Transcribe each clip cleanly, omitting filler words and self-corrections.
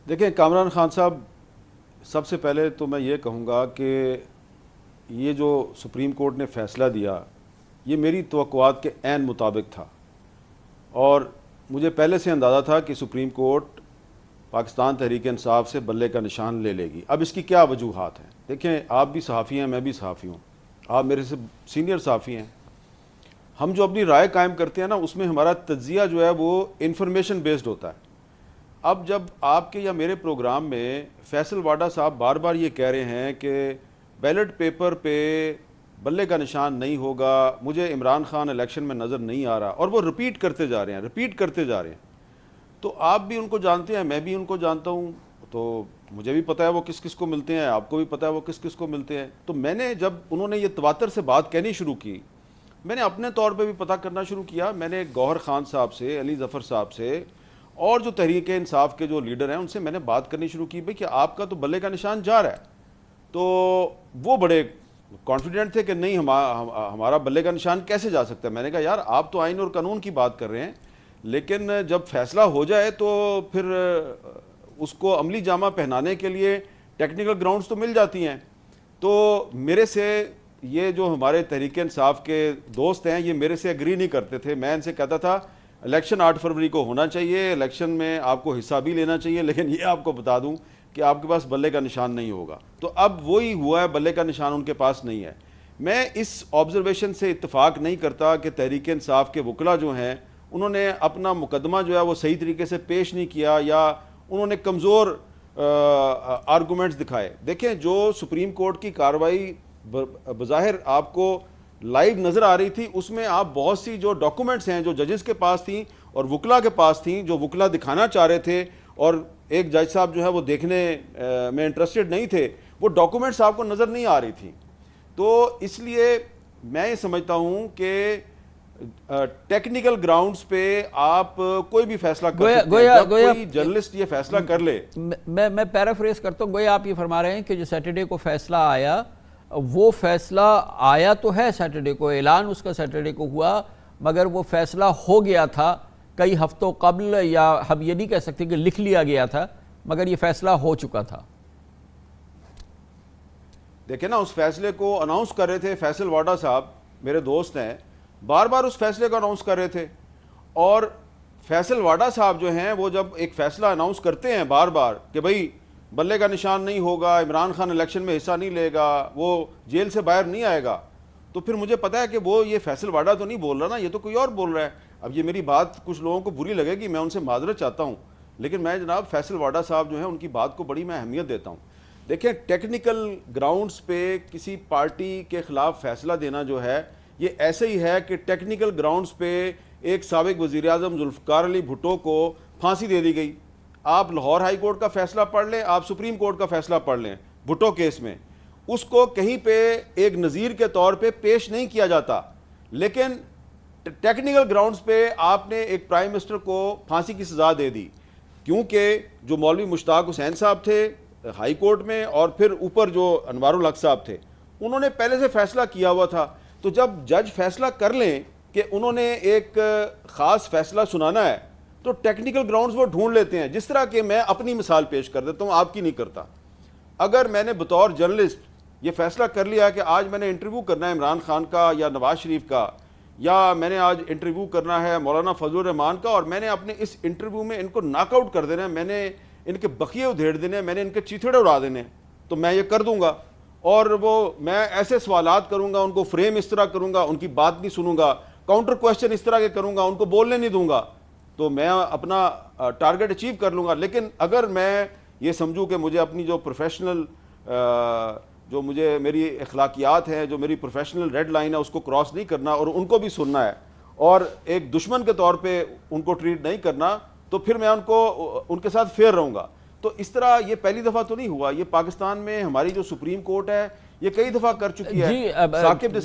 دیکھیں کامران خان صاحب، سب سے پہلے تو میں یہ کہوں گا کہ یہ جو سپریم کورٹ نے فیصلہ دیا یہ میری توقعات کے عین مطابق تھا، اور مجھے پہلے سے اندازہ تھا کہ سپریم کورٹ پاکستان تحریک انصاف سے بلے کا نشان لے لے گی۔ اب اس کی کیا وجوہات ہیں؟ دیکھیں، آپ بھی صحافی ہیں، میں بھی صحافی ہوں، آپ میرے سے سینئر صحافی ہیں۔ ہم جو اپنی رائے قائم کرتے ہیں نا، اس میں ہمارا تجزیہ جو ہے وہ انفارمیشن بیسڈ ہوتا ہے۔ اب جب آپ کے یا میرے پروگرام میں فیصل واڈا صاحب بار بار یہ کہہ رہے ہیں کہ بیلٹ پیپر پہ بلے کا نشان نہیں ہوگا، مجھے عمران خان الیکشن میں نظر نہیں آ رہا، اور وہ ریپیٹ کرتے جا رہے ہیں، تو آپ بھی ان کو جانتے ہیں، میں بھی ان کو جانتا ہوں، تو مجھے بھی پتہ ہے وہ کس کس کو ملتے ہیں، آپ کو بھی پتہ ہے وہ کس کس کو ملتے ہیں۔ تو میں نے جب انہوں نے یہ تواتر سے بات کہنی شروع کی، میں نے اپنے طور پہ بھی پتہ کرنا شروع کیا۔ میں نے گوہر خان صاحب سے، علی ظفر صاحب سے، اور جو تحریک انصاف کے جو لیڈر ہیں ان سے میں نے بات کرنی شروع کی بھئی کہ آپ کا تو بلے کا نشان جا رہا ہے۔ تو وہ بڑے کانفیڈنٹ تھے کہ نہیں، ہمارا بلے کا نشان کیسے جا سکتا ہے۔ میں نے کہا یار، آپ تو آئین اور قانون کی بات کر رہے ہیں، لیکن جب فیصلہ ہو جائے تو پھر اس کو عملی جامہ پہنانے کے لیے ٹیکنیکل گراؤنڈز تو مل جاتی ہیں۔ تو میرے سے یہ جو ہمارے تحریک انصاف کے دوست ہیں، یہ میرے سے ایگری نہیں کرتے تھے۔ میں ان سے کہتا تھا الیکشن 8 فروری کو ہونا چاہیے، الیکشن میں آپ کو حصہ بھی لینا چاہیے، لیکن یہ آپ کو بتا دوں کہ آپ کے پاس بلے کا نشان نہیں ہوگا۔ تو اب وہی ہوا ہے، بلے کا نشان ان کے پاس نہیں ہے۔ میں اس آبزرویشن سے اتفاق نہیں کرتا کہ تحریک انصاف کے وکلاء جو ہیں انہوں نے اپنا مقدمہ جو ہے وہ صحیح طریقے سے پیش نہیں کیا، یا انہوں نے کمزور آرگومنٹس دکھائے۔ دیکھیں، جو سپریم کورٹ کی کارروائی بظاہر آپ کو لائیو نظر آ رہی تھی، اس میں آپ بہت سی جو ڈاکومنٹس ہیں جو ججز کے پاس تھیں اور وکلاء کے پاس تھیں، جو وکلاء دکھانا چاہ رہے تھے اور ایک جج صاحب جو ہے وہ دیکھنے میں انٹرسٹڈ نہیں تھے، وہ ڈاکومنٹس آپ کو نظر نہیں آ رہی تھیں۔ تو اس لیے میں یہ سمجھتا ہوں کہ ٹیکنیکل گراؤنڈز پہ آپ کوئی بھی فیصلہ کر سکتے ہیں، جب کوئی جرنلسٹ یہ فیصلہ کر لے۔ میں پیرافریز کرتا ہوں، گویا آپ یہ فرما رہے ہیں کہ جو سیٹرڈے کو فیصلہ آیا، وہ فیصلہ آیا تو ہے سیٹرڈے کو، اعلان اس کا سیٹرڈے کو ہوا، مگر وہ فیصلہ ہو گیا تھا کئی ہفتوں قبل، یا ہم یہ نہیں کہہ سکتے کہ لکھ لیا گیا تھا، مگر یہ فیصلہ ہو چکا تھا۔ دیکھیں نا، اس فیصلے کو اناؤنس کر رہے تھے فیصل واڈا صاحب، میرے دوست ہیں، بار بار اس فیصلے کو اناؤنس کر رہے تھے۔ اور فیصل واڈا صاحب جو ہیں وہ جب ایک فیصلہ اناؤنس کرتے ہیں بار بار کہ بھئی بلے کا نشان نہیں ہوگا، عمران خان الیکشن میں حصہ نہیں لے گا، وہ جیل سے باہر نہیں آئے گا، تو پھر مجھے پتا ہے کہ وہ یہ فیصل واڈا تو نہیں بول رہا نا، یہ تو کوئی اور بول رہا ہے۔ اب یہ میری بات کچھ لوگوں کو بری لگے گی، میں ان سے معذرت چاہتا ہوں، لیکن میں جناب فیصل واڈا صاحب جو ہیں ان کی بات کو بڑی میں اہمیت دیتا ہوں۔ دیکھیں، ٹیکنیکل گراؤنڈز پہ کسی پارٹی کے خلاف فیصلہ دینا جو ہے یہ ایسے ہی ہے کہ ٹیکنیکل گراؤنڈز پہ ایک سابق وزیر اعظم ذوالفقار علی بھٹو کو پھانسی دے دی گئی۔ آپ لاہور ہائی کورٹ کا فیصلہ پڑھ لیں، آپ سپریم کورٹ کا فیصلہ پڑھ لیں، بھٹو کیس میں اس کو کہیں پہ ایک نظیر کے طور پہ پیش نہیں کیا جاتا، لیکن ٹیکنیکل گراؤنڈز پہ آپ نے ایک پرائم منسٹر کو پھانسی کی سزا دے دی، کیونکہ جو مولوی مشتاق حسین صاحب تھے ہائی کورٹ میں، اور پھر اوپر جو انوار الحق صاحب تھے، انہوں نے پہلے سے فیصلہ کیا ہوا تھا۔ تو جب جج فیصلہ کر لیں کہ انہوں نے ایک خاص فیصلہ سنانا ہے، تو ٹیکنیکل گراؤنڈز وہ ڈھونڈ لیتے ہیں۔ جس طرح کہ میں اپنی مثال پیش کر دیتا ہوں، آپ کی نہیں کرتا۔ اگر میں نے بطور جرنلسٹ یہ فیصلہ کر لیا کہ آج میں نے انٹرویو کرنا ہے عمران خان کا یا نواز شریف کا، یا میں نے آج انٹرویو کرنا ہے مولانا فضل الرحمان کا، اور میں نے اپنے اس انٹرویو میں ان کو ناک آؤٹ کر دینا ہے، میں نے ان کے بقیے ادھیڑ دینے ہیں، میں نے ان کے چیتھڑے اڑا دینے ہیں، تو میں یہ کر دوں گا، اور میں ایسے سوالات کروں گا، ان کو فریم اس طرح کروں گا، ان کی بات نہیں سنوں گا، کاؤنٹر کویشچن اس طرح کے کروں گا، ان کو بولنے نہیں دوں گا، تو میں اپنا ٹارگٹ اچیو کر لوں گا۔ لیکن اگر میں یہ سمجھوں کہ مجھے اپنی جو پروفیشنل جو مجھے میری اخلاقیات ہیں، جو میری پروفیشنل ریڈ لائن ہے، اس کو کراس نہیں کرنا اور ان کو بھی سننا ہے اور ایک دشمن کے طور پہ ان کو ٹریٹ نہیں کرنا، تو پھر میں ان کے ساتھ فیئر رہوں گا۔ تو اس طرح یہ پہلی دفعہ تو نہیں ہوا، یہ پاکستان میں ہماری جو سپریم کورٹ ہے یہ کئی دفعہ کر چکی ہے۔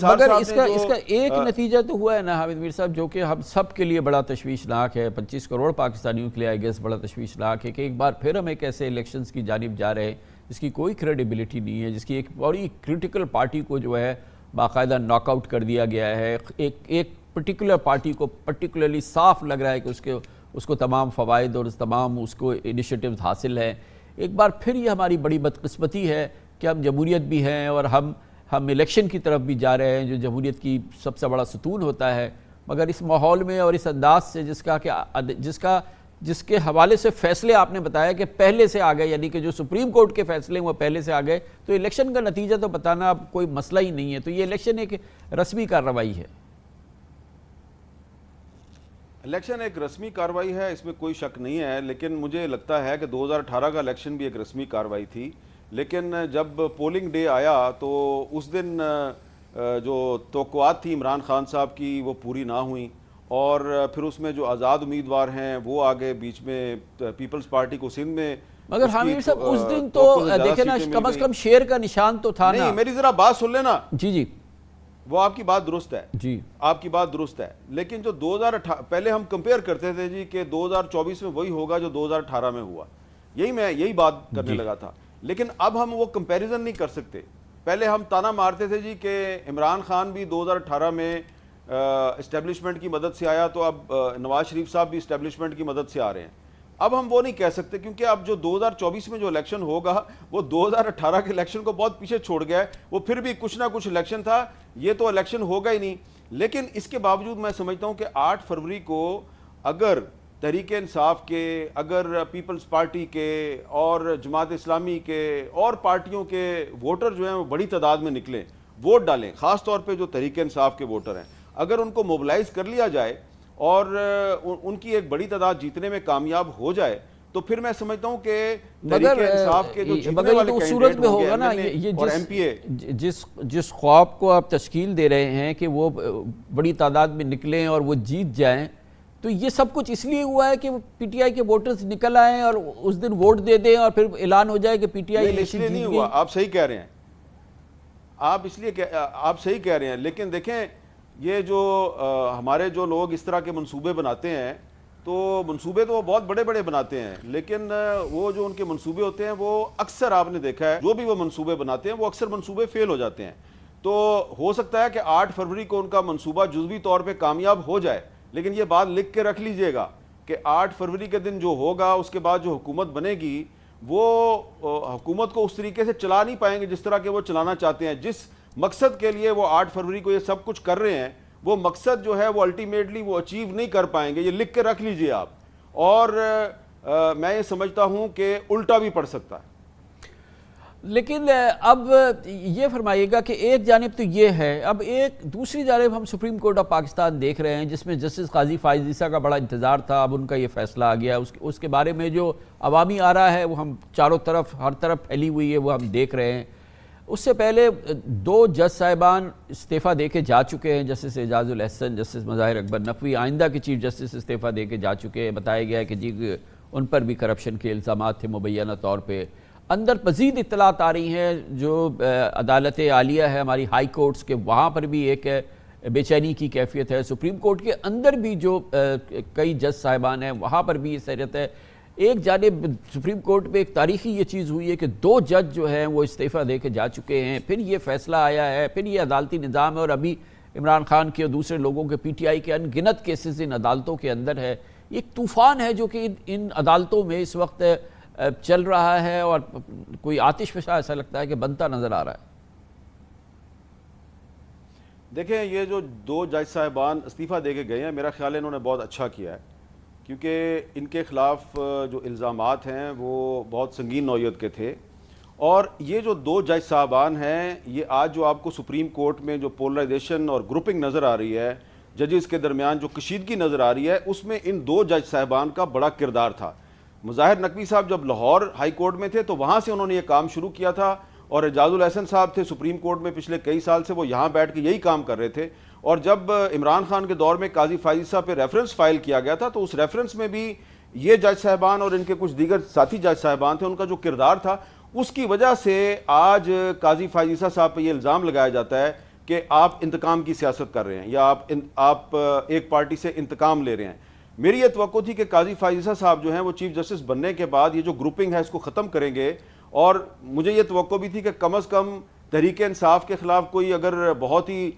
مگر اس کا ایک نتیجہ تو ہوا ہے نا حامد میر صاحب، جو کہ ہم سب کے لیے بڑا تشویشناک ہے، 25 کروڑ پاکستانیوں کے لیے آئی گیس بڑا تشویشناک ہے کہ ایک بار پھر ہم ایک ایسے الیکشنز کی جانب جا رہے ہیں جس کی کوئی کریڈیبلٹی نہیں ہے، جس کی ایک بڑی کرٹیکل پارٹی کو جو ہے باقاعدہ ناک آؤٹ کر دیا گیا ہے۔ ایک پرٹیکولر پارٹی کو پرٹیکولرلی صاف لگ رہا ہے کہ اس کو تمام فوائد اور تمام اس کو انیشیٹیوز حاصل ہیں. ایک بار پھر یہ ہماری بڑی بدقسمتی ہے کہ ہم جمہوریت بھی ہیں اور ہم الیکشن کی طرف بھی جا رہے ہیں جو جمہوریت کی سب سے بڑا ستون ہوتا ہے, مگر اس ماحول میں اور اس انداز سے جس کے حوالے سے فیصلے آپ نے بتایا کہ پہلے سے آ گئے, یعنی کہ جو سپریم کورٹ کے فیصلے وہ پہلے سے آ گئے, تو الیکشن کا نتیجہ تو بتانا اب کوئی مسئلہ ہی نہیں ہے. تو یہ الیکشن ایک رسمی کارروائی ہے. الیکشن ایک رسمی کارروائی ہے, اس میں کوئی شک نہیں ہے, لیکن مجھے لگتا ہے کہ 2018 کا الیکشن بھی ایک رسمی کارروائی تھی. لیکن جب پولنگ ڈے آیا تو اس دن جو توقعات تھی عمران خان صاحب کی وہ پوری نہ ہوئیں, اور پھر اس میں جو آزاد امیدوار ہیں وہ آگے بیچ میں پیپلز پارٹی کو سندھ میں, مگر حامد صاحب اس دن تو دیکھیں نا کم از کم شیر کا نشان تو تھا نا. نہیں, میری ذرا بات سن لینا. جی وہ آپ کی بات درست ہے, جی آپ کی بات درست ہے, لیکن جو 2018 پہلے ہم کمپیئر کرتے تھے جی کہ 2024 میں وہی ہوگا جو 2018 میں ہوا, یہی بات کرنے لگا تھا. لیکن اب ہم وہ کمپیریزن نہیں کر سکتے. پہلے ہم تانا مارتے تھے جی کہ عمران خان بھی 2018 میں اسٹیبلشمنٹ کی مدد سے آیا, تو اب نواز شریف صاحب بھی اسٹیبلشمنٹ کی مدد سے آ رہے ہیں. اب ہم وہ نہیں کہہ سکتے کیونکہ اب جو 2024 میں جو الیکشن ہوگا وہ 2018 کے الیکشن کو بہت پیچھے چھوڑ گیا ہے. وہ پھر بھی کچھ نہ کچھ الیکشن تھا, یہ تو الیکشن ہوگا ہی نہیں. لیکن اس کے باوجود میں سمجھتا ہوں کہ 8 فروری کو اگر تحریک انصاف کے, اگر پیپلز پارٹی کے اور جماعت اسلامی کے اور پارٹیوں کے ووٹر جو ہیں وہ بڑی تعداد میں نکلیں, ووٹ ڈالیں, خاص طور پہ جو تحریک انصاف کے ووٹر ہیں, اگر ان کو موبلائز کر لیا جائے اور ان کی ایک بڑی تعداد جیتنے میں کامیاب ہو جائے, تو پھر میں سمجھتا ہوں کہ تحریک انصاف کے جو جیتنے والے کینڈیڈیٹ ہوں گے ایم ایل اے اور ایم پی اے, جس خواب کو آپ تشکیل دے رہے ہیں کہ وہ بڑی تعداد میں نکلیں اور وہ جیت جائیں, تو یہ سب کچھ اس لیے ہوا ہے کہ پی ٹی آئی کے ووٹرز نکل آئیں اور اس دن ووٹ دے دیں اور پھر اعلان ہو جائے کہ پی ٹی آئی اس لیے نہیں ہوا. آپ صحیح کہہ رہے ہیں, آپ صحیح کہہ رہے ہیں. لیکن دیکھیں یہ جو ہمارے جو لوگ اس طرح کے منصوبے بناتے ہیں, تو منصوبے تو وہ بہت بڑے بڑے بناتے ہیں, لیکن وہ جو ان کے منصوبے ہوتے ہیں وہ اکثر آپ نے دیکھا ہے جو بھی وہ منصوبے بناتے ہیں وہ اکثر منصوبے فیل ہو جاتے ہیں. تو ہو سکتا ہے کہ 8 فروری کو ان کا منصوبہ جزوی طور پہ کامیاب ہو جائے, لیکن یہ بات لکھ کے رکھ لیجئے گا کہ 8 فروری کے دن جو ہوگا اس کے بعد جو حکومت بنے گی وہ حکومت کو اس طریقے سے چلا نہیں پائیں گے جس طرح کہ وہ چلانا چاہتے ہیں. جس مقصد کے لیے وہ 8 فروری کو یہ سب کچھ کر رہے ہیں وہ مقصد جو ہے وہ الٹیمیٹلی وہ اچیو نہیں کر پائیں گے. یہ لکھ کے رکھ لیجئے آپ. اور میں یہ سمجھتا ہوں کہ الٹا بھی پڑ سکتا ہے. لیکن اب یہ فرمائیے گا کہ ایک جانب تو یہ ہے, اب ایک دوسری جانب ہم سپریم کورٹ آف پاکستان دیکھ رہے ہیں جس میں جسٹس قاضی فائز عیسیٰ کا بڑا انتظار تھا. اب ان کا یہ فیصلہ آ گیا, اس کے بارے میں جو عوامی آ رہا ہے وہ ہم چاروں طرف ہر طرف پھیلی ہوئی ہے, وہ ہم دیکھ رہے ہیں. اس سے پہلے 2 جج صاحبان استعفیٰ دے کے جا چکے ہیں, جسٹس اعجاز الاحسن, جسٹس مظاہر اکبر نقوی, آئندہ کے چیف جسٹس استعفیٰ دے کے جا چکے ہیں. بتایا گیا ہے کہ جی ان پر بھی کرپشن کے الزامات تھے مبینہ طور پہ. اندر مزید اطلاعات آ رہی ہیں جو عدالت عالیہ ہے ہماری ہائی کورٹس کے, وہاں پر بھی ایک بے چینی کی کیفیت ہے. سپریم کورٹ کے اندر بھی جو کئی جج صاحبان ہیں وہاں پر بھی یہ سیرت ہے. ایک جانب سپریم کورٹ میں ایک تاریخی یہ چیز ہوئی ہے کہ 2 جج جو ہیں وہ استعفیٰ دے کے جا چکے ہیں, پھر یہ فیصلہ آیا ہے, پھر یہ عدالتی نظام ہے, اور ابھی عمران خان کے اور دوسرے لوگوں کے پی ٹی آئی کے ان گنت کیسز ان عدالتوں کے اندر ہے. ایک طوفان ہے جو کہ ان عدالتوں میں اس وقت چل رہا ہے, اور کوئی آتش فشاں ایسا لگتا ہے کہ بنتا نظر آ رہا ہے. دیکھیں یہ جو 2 جج صاحبان استعفیٰ دے کے گئے ہیں, میرا خیال ہے انہوں نے بہت اچھا کیا ہے, کیونکہ ان کے خلاف جو الزامات ہیں وہ بہت سنگین نوعیت کے تھے. اور یہ جو 2 جج صاحبان ہیں, یہ آج جو آپ کو سپریم کورٹ میں جو پولرائزیشن اور گروپنگ نظر آ رہی ہے, ججز کے درمیان جو کشیدگی نظر آ رہی ہے, اس میں ان 2 جج صاحبان کا بڑا کردار تھا. مظاہر نقوی صاحب جب لاہور ہائی کورٹ میں تھے تو وہاں سے انہوں نے یہ کام شروع کیا تھا, اور اعجاز الاحسن صاحب تھے سپریم کورٹ میں پچھلے کئی سال سے, وہ یہاں بیٹھ کے یہی کام کر رہے تھے. اور جب عمران خان کے دور میں قاضی فائز عیسیٰ پہ ریفرنس فائل کیا گیا تھا تو اس ریفرنس میں بھی یہ جج صاحبان اور ان کے کچھ دیگر ساتھی جج صاحبان تھے, ان کا جو کردار تھا اس کی وجہ سے آج قاضی فائز عیسیٰ صاحب پہ یہ الزام لگایا جاتا ہے کہ آپ انتقام کی سیاست کر رہے ہیں یا آپ ایک پارٹی سے انتقام لے رہے ہیں. میری یہ توقع تھی کہ قاضی فائز عیسیٰ صاحب جو ہیں وہ چیف جسٹس بننے کے بعد یہ جو گروپنگ ہے اس کو ختم کریں گے, اور مجھے یہ توقع بھی تھی کہ کم از کم تحریک انصاف کے خلاف کوئی اگر بہت ہی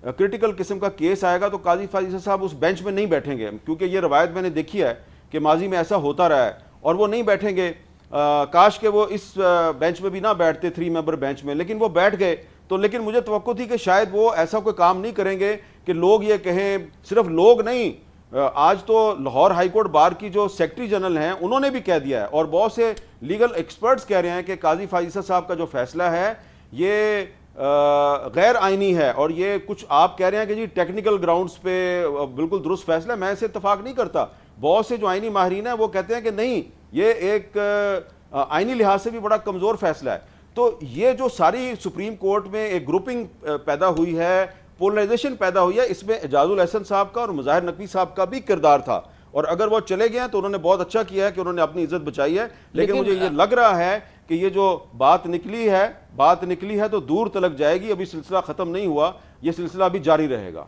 کرٹیکل قسم کا کیس آئے گا تو قاضی فائز صاحب اس بینچ میں نہیں بیٹھیں گے، کیونکہ یہ روایت میں نے دیکھی ہے کہ ماضی میں ایسا ہوتا رہا ہے، اور وہ نہیں بیٹھیں گے. کاش کہ وہ اس بینچ میں بھی نہ بیٹھتے 3 ممبر بینچ میں، لیکن وہ بیٹھ گئے. تو لیکن مجھے توقع تھی کہ شاید وہ ایسا کوئی کام نہیں کریں گے کہ لوگ یہ کہیں، صرف لوگ نہیں، آج تو لاہور ہائی کورٹ بار کی جو سیکرٹری جنرل ہیں انہوں نے بھی کہہ دیا ہے، اور بہت سے لیگل ایکسپرٹس کہہ رہے ہیں کہ قاضی فائز صاحب کا جو فیصلہ ہے یہ غیر آئینی ہے، اور یہ کچھ آپ کہہ رہے ہیں کہ جی ٹیکنیکل گراؤنڈز پہ بالکل درست فیصلہ ہے. میں اسے اتفاق نہیں کرتا. بہت سے جو آئینی ماہرین ہیں وہ کہتے ہیں کہ نہیں، یہ ایک آئینی لحاظ سے بھی بڑا کمزور فیصلہ ہے. تو یہ جو ساری سپریم کورٹ میں ایک گروپنگ پیدا ہوئی ہے، پولرائزیشن پیدا ہوئی ہے، اس میں اعجاز الحسن صاحب کا اور مظاہر نقوی صاحب کا بھی کردار تھا، اور اگر وہ چلے گئے ہیں تو انہوں نے بہت اچھا کیا ہے کہ انہوں نے اپنی عزت بچائی ہے. لیکن مجھے یہ لگ رہا ہے کہ یہ جو بات نکلی ہے تو دور تلک جائے گی. ابھی سلسلہ ختم نہیں ہوا، یہ سلسلہ ابھی جاری رہے گا.